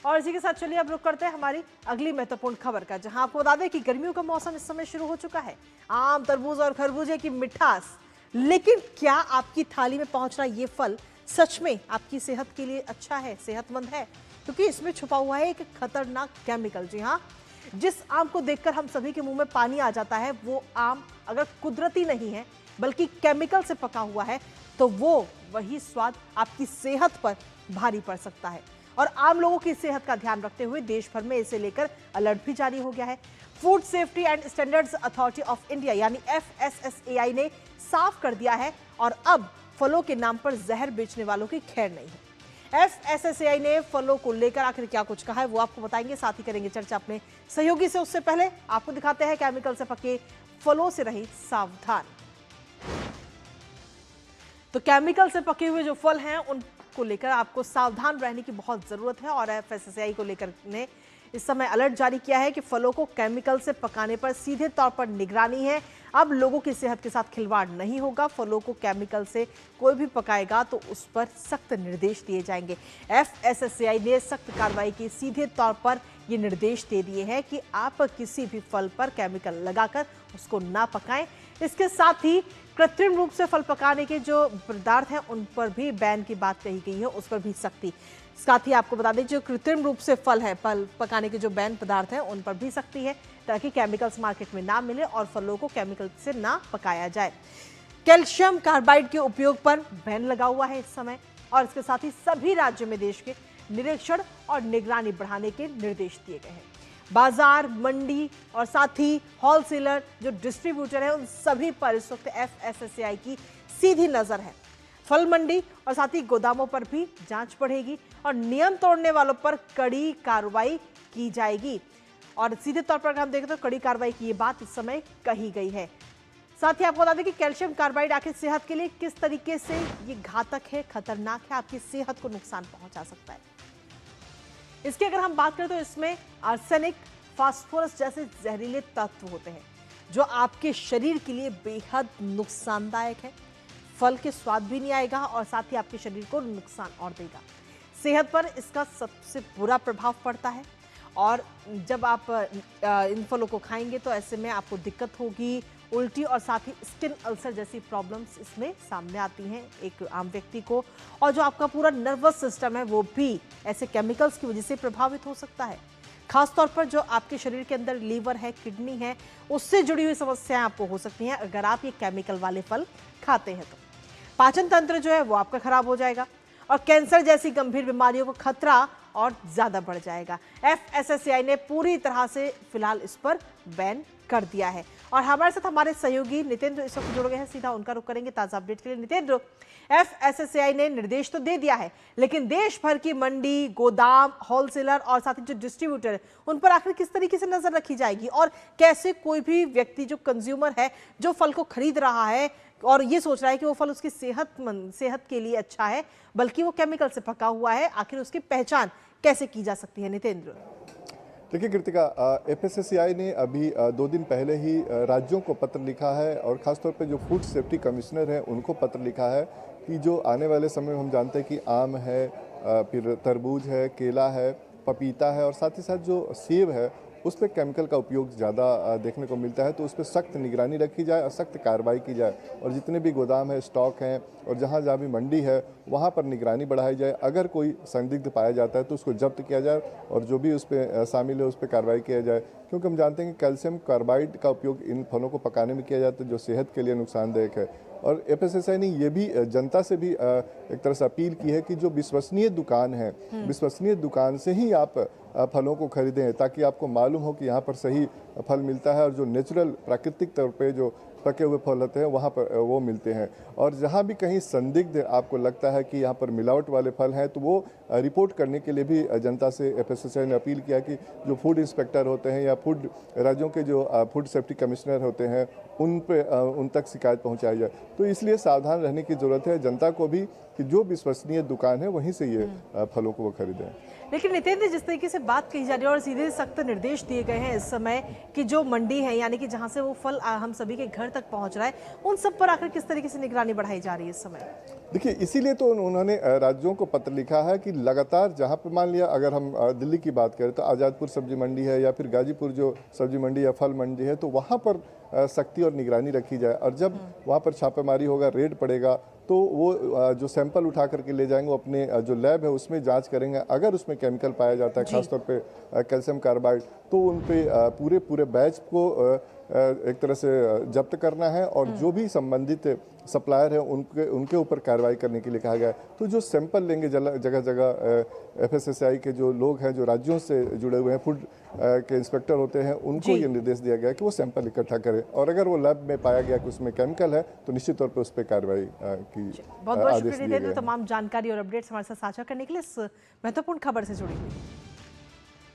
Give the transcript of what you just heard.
और इसी के साथ चलिए अब रुक करते हैं हमारी अगली महत्वपूर्ण खबर का, जहां आपको बता दें कि गर्मियों का मौसम इस समय शुरू हो चुका है। आम, तरबूज और खरबूजे की मिठास, लेकिन क्या आपकी थाली में पहुंच रहा ये फल सच में आपकी सेहत के लिए अच्छा है, सेहतमंद है? क्योंकि इसमें छुपा हुआ है एक खतरनाक केमिकल। जी हाँ, जिस आम को देखकर हम सभी के मुंह में पानी आ जाता है, वो आम अगर कुदरती नहीं है बल्कि केमिकल से पका हुआ है, तो वो वही स्वाद आपकी सेहत पर भारी पड़ सकता है। और आम लोगों की सेहत का ध्यान रखते हुए देश भर में इसे लेकर अलर्ट भी जारी हो गया है। Food safety and standards authority of India यानी FSSAI ने साफ कर दिया है, और अब फलों के नाम पर जहर बेचने वालों की खैर नहीं है। FSSAI ने फलों को लेकर आखिर क्या कुछ कहा है वो आपको बताएंगे, साथ ही करेंगे चर्चा अपने सहयोगी से। उससे पहले आपको दिखाते हैं केमिकल से पके फलों से रही सावधान। तो केमिकल से पके हुए जो फल हैं उनको लेकर आपको सावधान रहने की बहुत जरूरत है, और FSSAI को लेकर ने इस समय अलर्ट जारी किया है कि फलों को केमिकल से पकाने पर सीधे तौर पर निगरानी है। अब लोगों की सेहत के साथ खिलवाड़ नहीं होगा। फलों को केमिकल से कोई भी पकाएगा तो उस पर सख्त निर्देश दिए जाएंगे। FSSAI ने सख्त कार्रवाई की सीधे तौर पर ये निर्देश दे दिए हैं कि आप किसी भी फल पर केमिकल लगाकर उसको ना पकाएं। इसके साथ ही कृत्रिम रूप से फल पकाने के जो पदार्थ हैं उन पर भी बैन की बात कही गई है, उस पर भी सख्ती। साथ ही आपको बता दें जो कृत्रिम रूप से फल पकाने के जो बैन पदार्थ हैं उन पर भी सख्ती है, ताकि केमिकल्स मार्केट में ना मिले और फलों को केमिकल से ना पकाया जाए। कैल्शियम कार्बाइड के उपयोग पर बैन लगा हुआ है इस समय, और इसके साथ ही सभी राज्यों में देश के निरीक्षण और निगरानी बढ़ाने के निर्देश दिए गए हैं। बाजार, मंडी और साथ ही होलसेलर जो डिस्ट्रीब्यूटर है उन सभी पर इस वक्त FSSAI की सीधी नजर है। फल मंडी और साथ ही गोदामों पर भी जांच बढ़ेगी और नियम तोड़ने वालों पर कड़ी कार्रवाई की जाएगी। और सीधे तौर पर अगर हम देखें तो कड़ी कार्रवाई की ये बात इस समय कही गई है। साथ ही आपको बता दें कि कैल्शियम कार्बाइड आखिर सेहत के लिए किस तरीके से ये घातक है, खतरनाक है, आपकी सेहत को नुकसान पहुंचा सकता है। इसकी अगर हम बात करें तो इसमें आर्सेनिक, फास्फोरस जैसे जहरीले तत्व होते हैं जो आपके शरीर के लिए बेहद नुकसानदायक है। फल के स्वाद भी नहीं आएगा और साथ ही आपके शरीर को नुकसान और देगा। सेहत पर इसका सबसे बुरा प्रभाव पड़ता है, और जब आप इन फलों को खाएंगे तो ऐसे में आपको दिक्कत होगी, उल्टी और साथ ही स्किन अल्सर जैसी प्रॉब्लम्स इसमें सामने आती हैं एक आम व्यक्ति को। और जो आपका पूरा नर्वस सिस्टम है वो भी ऐसे केमिकल्स की वजह से प्रभावित हो सकता है। खासतौर पर जो आपके शरीर के अंदर लीवर है, किडनी है, उससे जुड़ी हुई समस्याएं आपको हो सकती हैं अगर आप ये केमिकल वाले फल खाते हैं तो। पाचन तंत्र जो है वो आपका खराब हो जाएगा और कैंसर जैसी गंभीर बीमारियों का खतरा और ज्यादा बढ़ जाएगा। FSSAI ने पूरी तरह से फिलहाल इस पर बैन कर दिया है। और हमारे साथ हमारे सहयोगी नितेंद्र इस वक्त जुड़ गए हैं, सीधा उनका रुख करेंगे ताजा अपडेट के लिए। नितेंद्र, FSSAI ने निर्देश तो दे दिया है, लेकिन देश भर की मंडी, गोदाम, होलसेलर और साथ ही जो डिस्ट्रीब्यूटर है उन पर आखिर किस तरीके से नजर रखी जाएगी, और कैसे कोई भी व्यक्ति जो कंज्यूमर है जो फल को खरीद रहा है और ये सोच रहा है कि वो फल उसकी सेहत के लिए अच्छा है बल्कि वो केमिकल से पका हुआ है, आखिर उसकी पहचान कैसे की जा सकती है? नितेंद्र, देखिए कृतिका, FSSAI ने अभी 2 दिन पहले ही राज्यों को पत्र लिखा है और ख़ासतौर पे जो फूड सेफ्टी कमिश्नर हैं उनको पत्र लिखा है कि जो आने वाले समय में हम जानते हैं कि आम है, फिर तरबूज है, केला है, पपीता है और साथ ही साथ जो सेब है उस पर केमिकल का उपयोग ज़्यादा देखने को मिलता है, तो उस पर सख्त निगरानी रखी जाए और सख्त कार्रवाई की जाए। और जितने भी गोदाम है, स्टॉक हैं और जहाँ जहाँ भी मंडी है वहाँ पर निगरानी बढ़ाई जाए। अगर कोई संदिग्ध पाया जाता है तो उसको जब्त किया जाए और जो भी उस पर शामिल है उस पर कार्रवाई किया जाए, क्योंकि हम जानते हैं कि कैल्शियम कार्बाइड का उपयोग इन फलों को पकाने में किया जाता है जो सेहत के लिए नुकसानदायक है। और FSSAI ने ये भी जनता से भी एक तरह से अपील की है कि जो विश्वसनीय दुकान है, विश्वसनीय दुकान से ही आप फलों को खरीदें, ताकि आपको मालूम हो कि यहाँ पर सही फल मिलता है और जो नेचुरल प्राकृतिक तौर पे जो पके हुए फल होते हैं वहाँ पर वो मिलते हैं। और जहाँ भी कहीं संदिग्ध आपको लगता है कि यहाँ पर मिलावट वाले फल हैं तो वो रिपोर्ट करने के लिए भी जनता से FSSAI ने अपील किया कि जो फूड इंस्पेक्टर होते हैं या फूड राज्यों के जो फूड सेफ्टी कमिश्नर होते हैं उन तक शिकायत पहुँचाई जाए। तो इसलिए सावधान रहने की ज़रूरत है। जनता को भी कि जो विश्वसनीय दुकान है वहीं से ये फलों को वो खरीदें। लेकिन नितेंद्र, जिस तरीके से बात कही जा रही है और सीधे सख्त निर्देश दिए गए हैं इस समय कि जो मंडी है यानी कि जहां से वो फल हम सभी के घर तक पहुंच रहा है, उन सब पर आखिर किस तरीके से निगरानी बढ़ाई जा रही है इस समय? देखिए, इसीलिए तो उन्होंने राज्यों को पत्र लिखा है कि लगातार जहां पे मान लिया अगर हम दिल्ली की बात करें तो आज़ादपुर सब्जी मंडी है या फिर गाजीपुर जो सब्जी मंडी या फल मंडी है, तो वहां पर सख्ती और निगरानी रखी जाए। और जब वहां पर छापेमारी होगा, रेड पड़ेगा, तो वो जो सैंपल उठा करके ले जाएंगे वो अपने जो लैब है उसमें जांच करेंगे। अगर उसमें केमिकल पाया जाता है, खासतौर पे कैल्शियम कार्बाइड, तो उन पे पूरे बैच को एक तरह से जब्त करना है और जो भी संबंधित सप्लायर है उनके ऊपर कार्रवाई करने के लिए कहा गया है। तो जो सैंपल लेंगे जगह जगह एफएसएसएआई के जो लोग हैं, जो राज्यों से जुड़े हुए हैं, फूड के इंस्पेक्टर होते हैं, उनको ये निर्देश दिया गया कि वो सैंपल इकट्ठा करें और अगर वो लैब में पाया गया कि उसमें केमिकल है तो निश्चित तौर पर उस पर कार्रवाई की बहुत बहुत आदेश दिए शुक्रिया गए हैं। तमाम जानकारी और अपडेट्स हमारे साथ साझा करने के लिए, इस महत्वपूर्ण खबर से जुड़ी हुई।